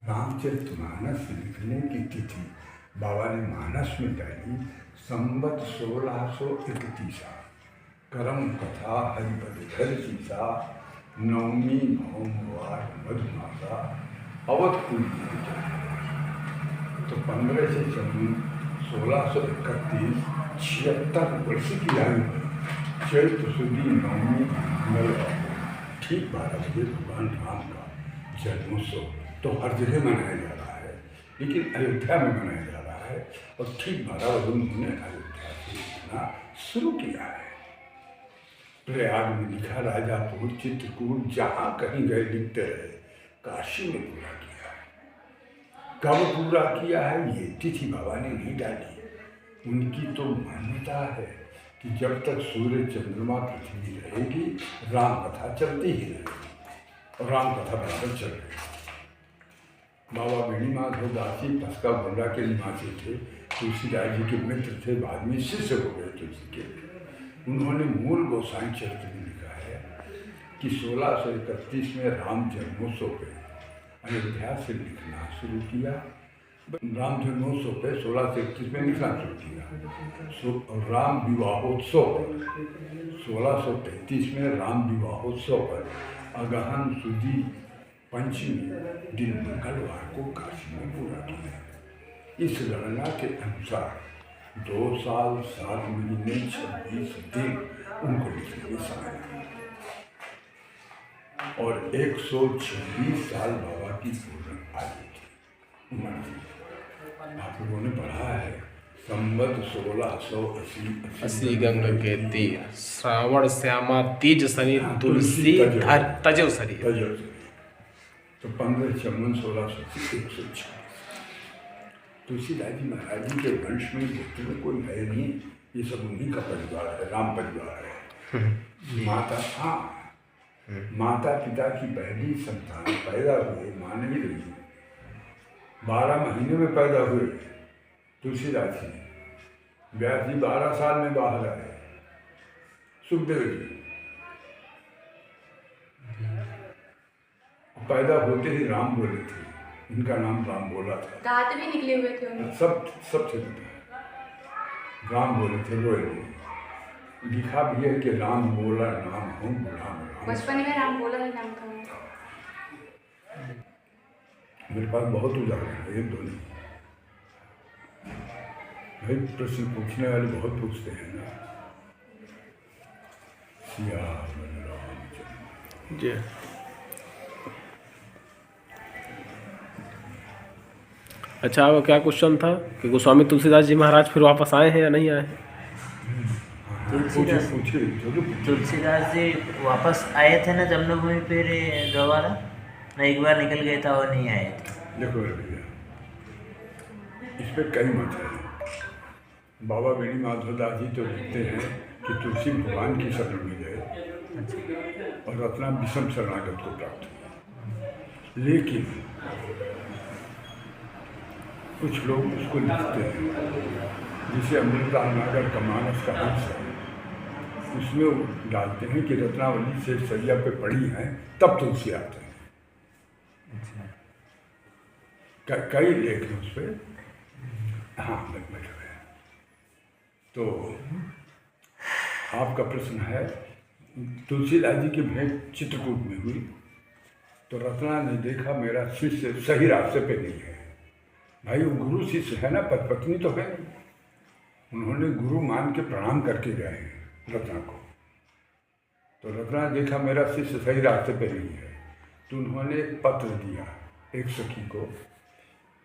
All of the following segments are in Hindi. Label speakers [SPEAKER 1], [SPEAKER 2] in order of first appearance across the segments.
[SPEAKER 1] रामचरितमानस लिखने की तिथि बाबा ने मानस में डाली संवत 1631। करम कथा हरिपद घर सीसा, नवमी भौमवार मधुमासा, अवधपुर। तो 15 से 1631 76 वर्ष की आयु में चैत्र सुदी नवमी मंगलवार ठीक 12 बजे भगवान राम का जन्मोत्सव तो हर जगह मनाया जा रहा है, लेकिन अयोध्या में मनाया जा रहा है। और ठीक 12 बजे उन्होंने अयोध्या से लिखना शुरू किया है। प्रयाग में लिखा, राजापुर, चित्रकूट, जहाँ कहीं गए लिखते रहे। काशी में पूरा किया है। कब पूरा किया है ये तिथि बाबा ने नहीं डाली। उनकी तो मान्यता है कि जब तक सूर्य चंद्रमा पृथ्वी रहेगी राम कथा चलती ही रहेगी, और राम कथा बराबर चल रही है। बाबा बेणी माधव दासी पसका गोंडा के निवासी थे, तुलसीदास जी के मित्र थे, बाद में शिष्य हो गए तुलसी के। उन्होंने मूल गोसाई चरित्र में लिखा है कि 1631 में राम जन्मोत्सव पे अयोध्या से लिखना शुरू किया। राम जन्मोत्सव पे 1631 में लिखना शुरू किया। राम विवाहोत्सव पर 1633 में राम विवाहोत्सव पर अगहन सुदी पंचमी दिन मंगलवार को काशी में पूरा किया। इस गणना के अनुसार 2 साल 7 महीने 26 दिन उनको लिखने में समय लगा, और 126 साल बाबा की पूर्ण आयु थी, उम्र थी। आप लोगों ने पढ़ा है संवत 1680
[SPEAKER 2] गंग के तीर, श्रावण श्यामा तीज शनि, तुलसी तजो शरीर।
[SPEAKER 1] तो 15 चमन 1626। तुलसीदास जी महाराज जी के वंश में व्यक्ति में कोई है नहीं, ये सब उन्हीं का परिवार है, राम परिवार है। माता पिता की पहली संतान पैदा हुए, मां नहीं रही, 12 महीने में पैदा हुए तुलसीदास जी। व्यास जी 12 साल में बाहर आए, सुखदेव जी पैदा होते ही राम बोले थे, इनका नाम राम बोला था।
[SPEAKER 3] दांत भी निकले हुए थे उनके।
[SPEAKER 1] सब थे, राम बोले थे, रोए। लिखा भी है कि राम बोला नाम हूँ राम।
[SPEAKER 3] बचपन में राम बोला ही नाम था।
[SPEAKER 1] मेरे पास बहुत उदाहरण है, एक दो नहीं। भाई प्रश्न पूछने वाले बहुत पूछते हैं ना। सिया राम
[SPEAKER 2] जी। अच्छा, वो क्या क्वेश्चन था कि गोस्वामी तुलसीदास जी महाराज फिर वापस आए हैं या नहीं आए हैं?
[SPEAKER 4] तुलसीदास जी वापस आए थे ना जन्मभूमि फिर दोबारा ना, एक बार निकल गए था और नहीं आए थे।
[SPEAKER 1] देखो भैया, इस पर कई मत है। बाबा बेणी माधव दास जी तो लिखते हैं कि तुलसी भगवान की शरण में गए और रत्ना विषम शरणागत को प्राप्त हुआ। लेकिन कुछ लोग उसको लिखते हैं, जिसे अमृता नागर का मानस का अंश है, उसमें वो डालते हैं कि रत्नावली से सरिया पे पड़ी हैं तब तुलसी आते हैं। कई लेख हैं उस पर। हाँ, बैठे हुए। तो आपका प्रश्न है, तुलसीदास जी की भेंट चित्रकूट में हुई तो रत्ना ने देखा मेरा शिष्य सही रास्ते पे नहीं है। भाई वो गुरु शिष्य है ना, पत्नी तो है नहीं। उन्होंने गुरु मान के प्रणाम करके गए हैं रत्ना को। तो रत्ना देखा मेरा शिष्य सही रास्ते पे नहीं है, तो उन्होंने एक पत्र दिया एक सखी को।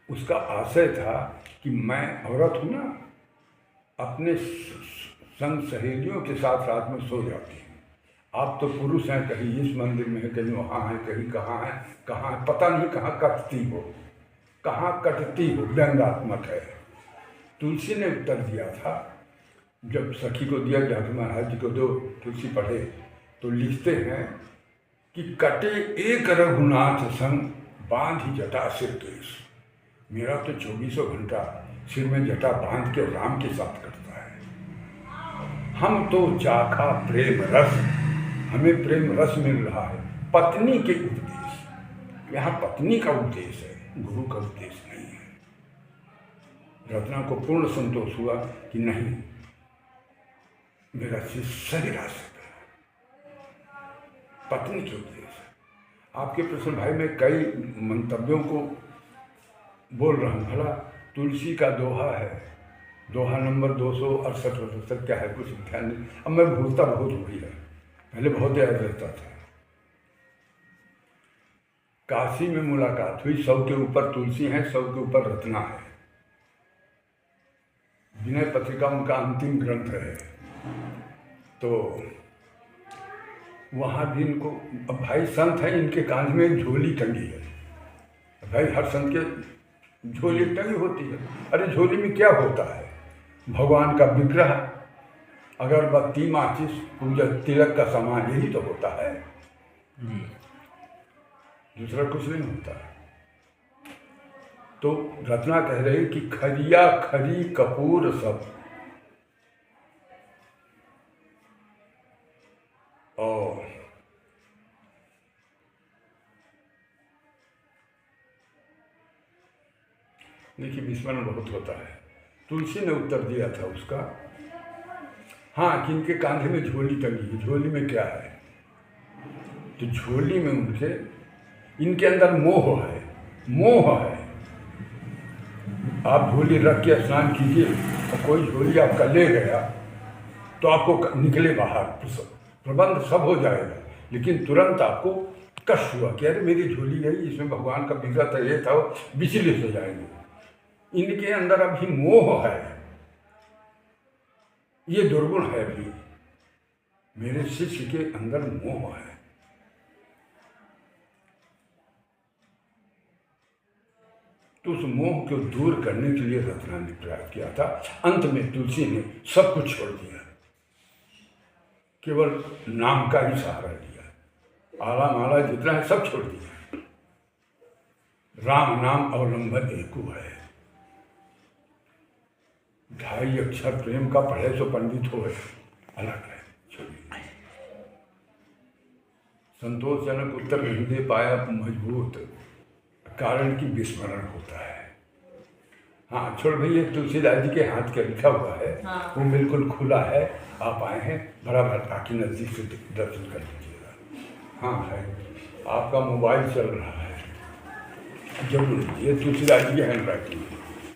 [SPEAKER 1] उसका आशय था कि मैं औरत हूँ ना, अपने संग सहेलियों के साथ रात में सो जाती हूँ। आप तो पुरुष हैं, कहीं इस मंदिर में है, कहीं वहाँ है, कहीं कहाँ है, पता नहीं कहाँ कटती हो, व्यंग्यात्मक है। तुलसी ने उत्तर दिया था, जब सखी को दिया जाकर महाराज जी को दो, तुलसी पढ़े तो लिखते हैं कि कटे एक रघुनाथ संग बांध जटा सिर केश। मेरा तो 24 घंटा सिर में जटा बांध के राम के साथ कटता है। हम तो चाखा प्रेम रस, हमें प्रेम रस मिल रहा है। पत्नी के उपदेश, यहाँ पत्नी का उपदेश है। गुरु का उपदेश नहीं है। रत्ना को पूर्ण संतोष हुआ कि नहीं, मेरा शिष्य सही रास्ते पर है, पत्नी के उपदेश है। आपके प्रश्न भाई मैं कई मंतव्यों को बोल रहा हूँ। भला तुलसी का दोहा है, दोहा नंबर 268 क्या है कुछ ध्यान नहीं, अब मैं भूलता बहुत हुई है, पहले बहुत याद रहता था। काशी में मुलाकात हुई, 100 के ऊपर तुलसी है, 100 के ऊपर रत्ना है। विनय पत्रिका उनका अंतिम ग्रंथ है। तो वहाँ भी इनको, अब भाई संत है, इनके कांध में एक झोली टंगी है। भाई हर संत के झोली टंगी होती है। अरे झोली में क्या होता है? भगवान का विग्रह, अगरबत्ती, माचिस, पूजा, तिलक का सामान, यही तो होता है, दूसरा कुछ नहीं होता। तो रत्ना कह रही कि खरिया खरी कपूर सब, और देखिए विस्मरण बहुत होता है। तुलसी ने उत्तर दिया था उसका, हाँ, कि इनके कांधे में झोली टंगी है। झोली में क्या है? तो झोली में उनके, इनके अंदर मोह है, मोह है। आप झोली रख के स्नान कीजिए और कोई झोली आपका ले गया तो आपको निकले बाहर, प्रबंध सब हो जाएगा, लेकिन तुरंत आपको कष्ट हुआ कि अरे मेरी झोली गई, इसमें भगवान का विग्रह था, ये था, विचलित हो जाएंगे। इनके अंदर अभी मोह है, ये दुर्गुण है अभी, मेरे शिष्य के अंदर मोह है। तो उस मोह को दूर करने के लिए रत्ना ने प्रयास किया था। अंत में तुलसी ने सब कुछ छोड़ दिया, केवल नाम का ही सहारा लिया, आला माला जितना है सब छोड़ दिया। राम नाम अवलंबन एको है। 2.5 अक्षर प्रेम का पढ़े सो पंडित हो, अलग है, छोड़िए। संतोषजनक उत्तर नहीं दे पाया मजबूत, कारण की विस्मरण होता है। हाँ, छोड़ भैया, तुलसीदास जी के हाथ का लिखा हुआ है, हाँ। वो बिल्कुल खुला है, आप आए हैं, बराबर आके नज़दीक से दर्शन कर लीजिएगा। हाँ भाई, आपका मोबाइल चल रहा है, जरूर लीजिए। तुलसीदास जी की हैंड राइटिंग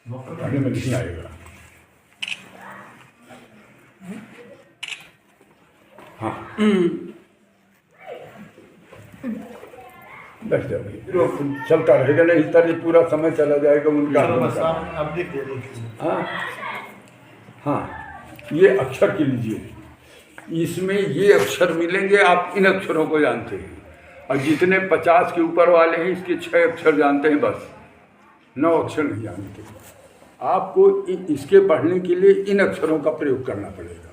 [SPEAKER 1] पढ़ने में नहीं आएगा। हाँ, बस जाओगे, चलता रहेगा, नहीं इस तरह पूरा समय चला जाएगा उनका। हाँ हाँ, ये अक्षर के लीजिए, इसमें ये अक्षर मिलेंगे, आप इन अक्षरों को जानते हैं, और जितने 50 के ऊपर वाले हैं इसके 6 अक्षर जानते हैं, बस 9 अक्षर नहीं जानते। आपको इसके पढ़ने के लिए इन अक्षरों का प्रयोग करना पड़ेगा।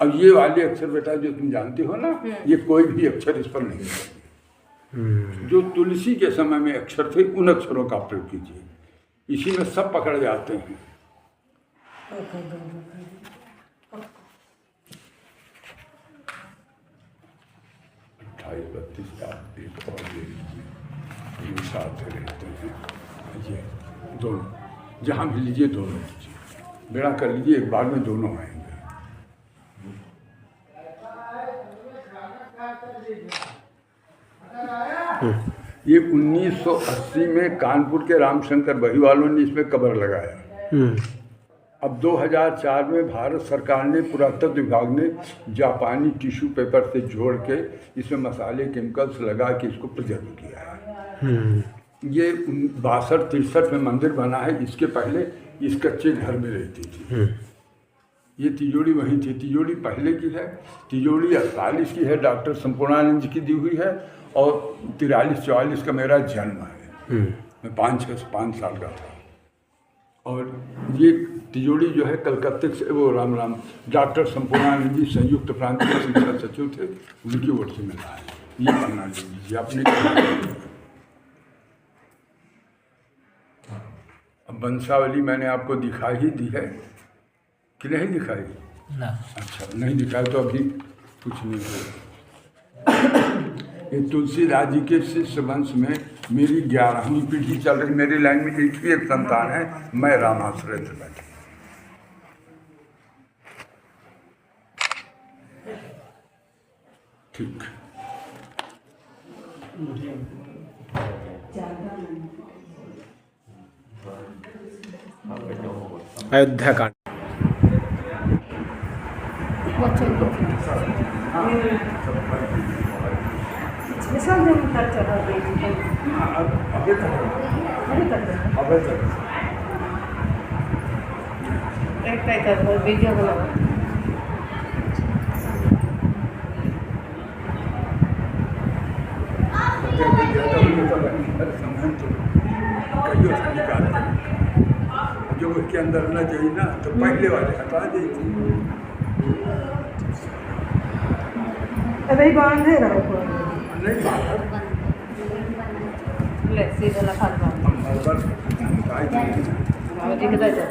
[SPEAKER 1] अब ये वाले अक्षर बेटा जो तुम जानते हो ना, ये कोई भी अक्षर इस पर नहीं है। जो तुलसी के समय में अक्षर थे, उन अक्षरों का प्रयोग कीजिए, इसी में सब पकड़ जाते हैं। अट्ठाईस 32 आप एक और ले लीजिए, साथ रहते हैं ये दोनों, जहाँ भी लीजिए दोनों लीजिए, बेड़ा कर लीजिए, एक बार में दोनों आएंगे। ये 1980 में कानपुर के रामशंकर बहीवालों ने इसमें कबर लगाया। अब 2004 में भारत सरकार ने, पुरातत्व विभाग ने जापानी टिश्यू पेपर से जोड़ के इसमें मसाले, केमिकल्स लगा के इसको प्रिजर्व किया है। ये 62-63 में मंदिर बना है, इसके पहले इस कच्चे घर में रहती थी। ये तिजोरी वहीं थी, तिजोरी पहले की है, तिजोरी 48 की है, डॉक्टर संपूर्णानंद जी की दी हुई है, और 43-44 का मेरा जन्म है, मैं 5 साल का था। और ये तिजोरी जो है कलकत्ते से, वो राम डॉक्टर संपूर्णानंद जी संयुक्त प्रांत के शिक्षा सचिव थे, उनकी ओर से मिला है। ये पन्ना ले लीजिए अपने। अब वंशावली मैंने आपको दिखा ही दी है कि नहीं दिखाई?
[SPEAKER 4] ना।
[SPEAKER 1] अच्छा, नहीं दिखाई तो अभी कुछ नहीं होगा। ये तुलसीदास जी के शिष्य वंश में मेरी 11वीं पीढ़ी चल रही, मेरी लाइन में एक ही एक संतान है, मैं रामाश्रय से बैठा। ठीक।
[SPEAKER 2] अयोध्या कांड।
[SPEAKER 3] वीडियो बनाओ।
[SPEAKER 1] जो उसके अंदर न चाहिए ना तो पहले वाले हटा देती।
[SPEAKER 5] अरे बांधे रहो
[SPEAKER 1] नहीं बाहर
[SPEAKER 5] ले सीधा लखा
[SPEAKER 1] बस